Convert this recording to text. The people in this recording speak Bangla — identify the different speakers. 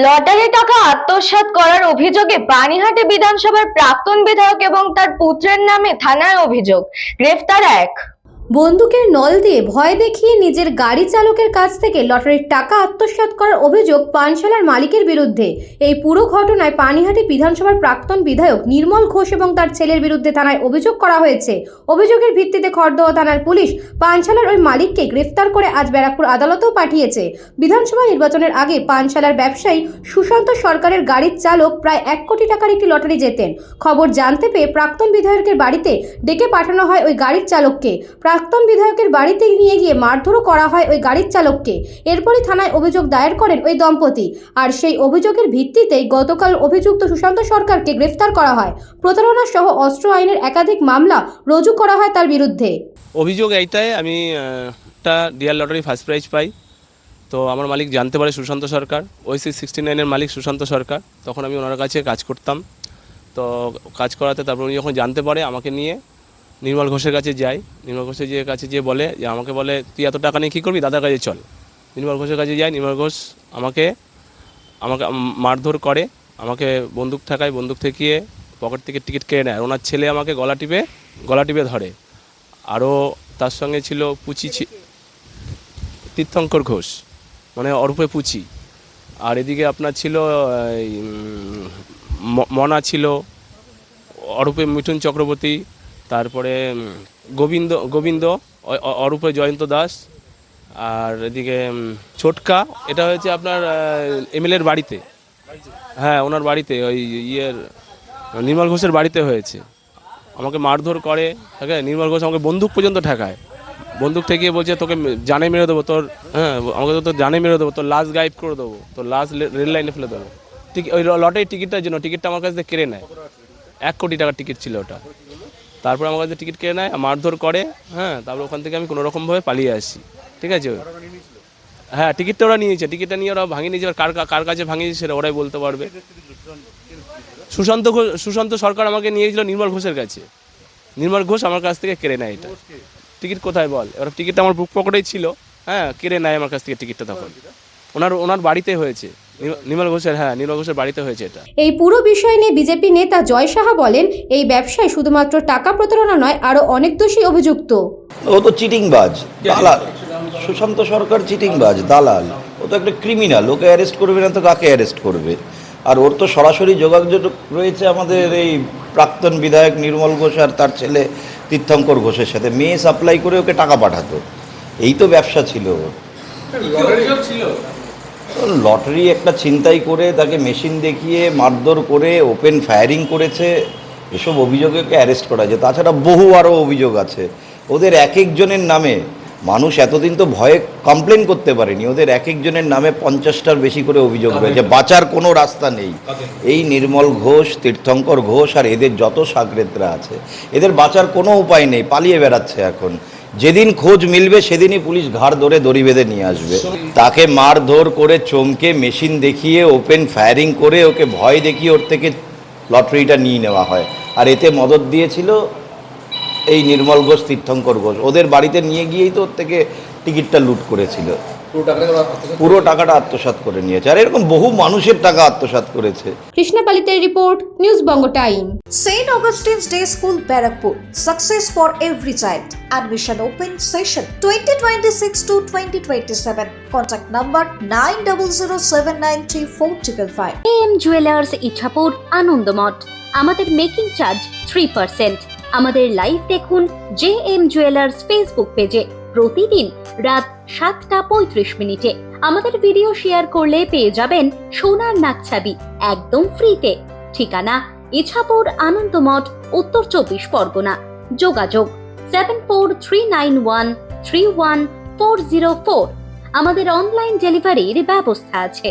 Speaker 1: লটারি টাকা আত্মসাৎ করার অভিযোগে পানিহাটি বিধানসভার প্রাক্তন বিধায়ক এবং তার পুত্রের নামে থানায় অভিযোগ, গ্রেফতার এক।
Speaker 2: বন্দুকের নল দিয়ে ভয় দেখিয়ে নিজের গাড়ি চালকের কাছ থেকে লটারির টাকা আত্মসাৎ করার অভিযোগ পানশালার মালিকের বিরুদ্ধে। এই পুরো ঘটনায় পানিহাটি বিধানসভার প্রাক্তন বিধায়ক নির্মল ঘোষ এবং তার ছেলের বিরুদ্ধে থানায় অভিযোগ করা হয়েছে। অভিযোগের ভিত্তিতে খড়দহ থানার পুলিশ পানশালার ওই মালিককে গ্রেফতার করে আজ ব্যারাকপুর আদালতেও পাঠিয়েছে। বিধানসভা নির্বাচনের আগে পানশালার ব্যবসায়ী সুশান্ত সরকারের গাড়ির চালক প্রায় 1 কোটি টাকার একটি লটারি জেতেন। খবর জানতে পেয়ে প্রাক্তন বিধায়কের বাড়িতে ডেকে পাঠানো হয় ওই গাড়ির চালককে। প্রাক্তন বিধায়কের বাড়িতে নিয়ে গিয়ে মারধরও করা হয় ওই গাড়ির চালককে। এরপরই থানায় অভিযোগ দায়ের করেন ওই দম্পতি। আর সেই অভিযোগের ভিত্তিতেই গতকাল অভিযুক্ত সুশান্ত সরকারকে গ্রেফতার করা হয়। প্রতারণা সহ অস্ত্র আইনের একাধিক মামলা রুজু করা হয় তার বিরুদ্ধে।
Speaker 3: অভিযোগ এইটাই, আমি একটা ডিয়ার লটারি ফার্স্ট প্রাইজ পাই। তো আমার মালিক জানতে পারে সুশান্ত সরকার, ওইসি 69-এর মালিক সুশান্ত সরকার। তখন আমি ওনার কাছে কাজ করতাম। তো কাজ করাতে তারপর উনি যখন জানতে পারে আমাকে নিয়ে নির্মল ঘোষের কাছে যাই। নির্মল ঘোষের কাছে যেয়ে বলে যে আমাকে বলে তুই এত টাকা নিয়ে কী করবি, দাদার কাছে চল। নির্মল ঘোষের কাছে যাই। নির্মল ঘোষ আমাকে মারধর করে, আমাকে বন্দুক ঠেকায়, বন্দুক ঠেকিয়ে পকেট থেকে টিকিট কেড়ে নেয়। ওনার ছেলে আমাকে গলা টিপে ধরে। আরও তার সঙ্গে ছিল তীর্থঙ্কর ঘোষ, মানে অরূপে পুচি। আর এদিকে আপনার ছিল মনা ছিল, অরূপে মিঠুন চক্রবর্তী, তারপরে গোবিন্দ অরূপে জয়ন্ত দাস। আর এদিকে ছোটকা, এটা হয়েছে আপনার এমএলএর বাড়িতে। হ্যাঁ, ওনার বাড়িতে, ওই নির্মল ঘোষের বাড়িতে হয়েছে। আমাকে মারধর করে, ঠিক আছে। নির্মল ঘোষ আমাকে বন্দুক পর্যন্ত ঠেকায়, বন্দুক ঠেকিয়ে বলছে তোকে জানে মেরে দেবো, তোর আমাকে তো জানে মেরে দেবো, তোর লাশ গায়েব করে দেবো, তোর লাশ রেল লাইনে ফেলে দেবো। ঠিক ওই লটারির টিকিটটার জন্য, টিকিটটা আমার কাছ থেকে কেড়ে নেয়। 1 কোটি টাকার টিকিট ছিল ওটা। তারপর আমার কাছে টিকিট কেড়ে নেয়, মারধর করে। তারপর ওখান থেকে আমি কোনোরকমভাবে পালিয়ে আসি, ঠিক আছে। হ্যাঁ, টিকিটটা ওরা নিয়েছে, টিকিটটা নিয়ে ওরা ভাঙিয়ে নিয়েছে। কার কাছে ভাঙিয়েছে সেটা ওরাই বলতে পারবে। সুশান্ত সরকার আমাকে নিয়ে গেছিল নির্মল ঘোষের কাছে। নির্মল ঘোষ আমার কাছ থেকে কেড়ে নেয় এটা। টিকিট কোথায় বল, এবার টিকিটটা আমার বুক পকেটেই ছিল। কেড়ে নেয় আমার কাছ থেকে টিকিটটা। তখন ওনার বাড়িতে হয়েছে, নির্মল ঘোষের বাড়িতে হয়েছে এটা।
Speaker 2: এই পুরো বিষয় নিয়ে বিজেপি নেতা জয় সাহা বলেন, এই ব্যবসায় শুধুমাত্র টাকা প্রতারণা নয়, আরো অনেক দোষী অভিযুক্ত।
Speaker 4: ও তো চিটিংবাজ, দালাল। সুশান্ত সরকার চিটিংবাজ, দালাল। ও তো একটা ক্রিমিনাল। ওকে অ্যারেস্ট করবে না তো কাকে অ্যারেস্ট করবে? আর ওর তো সরাসরি যোগাযোগ রয়েছে আমাদের এই প্রাক্তন বিধায়ক নির্মল ঘোষ আর তার ছেলে তীর্থঙ্কর ঘোষের সাথে। মেয়ে সাপ্লাই করে ওকে টাকা পাঠাতো। এই তো ব্যবসা ছিল ওর। লটারি একটা ছিনতাই করে তাকে মেশিন দেখিয়ে মারধর করে ওপেন ফায়ারিং করেছে, এসব অভিযোগে ওকে অ্যারেস্ট করা যায়। তাছাড়া বহু আরও অভিযোগ আছে। ওদের এক একজনের নামে মানুষ এতদিন তো ভয়ে কমপ্লেন করতে পারেনি। ওদের এক একজনের নামে 50টার বেশি করে অভিযোগ রয়েছে। বাঁচার কোনো রাস্তা নেই। এই নির্মল ঘোষ, তীর্থঙ্কর ঘোষ আর এদের যত সাগরেদরা আছে, এদের বাঁচার কোনো উপায় নেই। পালিয়ে বেড়াচ্ছে এখন। যেদিন খোঁজ মিলবে সেদিনই পুলিশ ঘাড় ধরে দড়ি বেঁধে নিয়ে আসবে। তাকে মারধর করে, চমকে, মেশিন দেখিয়ে, ওপেন ফায়ারিং করে, ওকে ভয় দেখিয়ে ওর থেকে লটারিটা নিয়ে নেওয়া হয়। আর এতে মদত দিয়েছিল এই নির্মল ঘোষ, তীর্থঙ্কর ঘোষ। ওদের বাড়িতে নিয়ে গিয়েই তো ওর থেকে টিকিটটা লুট করেছিল। পুরো টাকাটা আত্মসাৎ করে নিয়েছে। আর এরকম বহু মানুষের টাকা আত্মসাৎ করেছে।
Speaker 2: কৃষ্ণাপালিতের report, news Banga time.
Speaker 5: St. Augustine's Day School, Barakpur. Success for every child. Admission open session 2026 to 2027. Contact number 9007934555.
Speaker 6: JM Jewelers Ichapur Anandamath. আমাদের মেকিং চার্জ 3%। আমাদের লাইভ দেখুন JM Jewelers ফেসবুক পেজে প্রতিদিন রাত 7:35 আমাদের ভিডিও শেয়ার করলে পেয়ে যাবেন সোনার নাকছাবি একদম ফ্রিতে। ঠিকানা ইছাপুর আনন্দমঠ, উত্তর 24 পরগনা। যোগাযোগ 7439131404। আমাদের অনলাইন ডেলিভারির ব্যবস্থা আছে।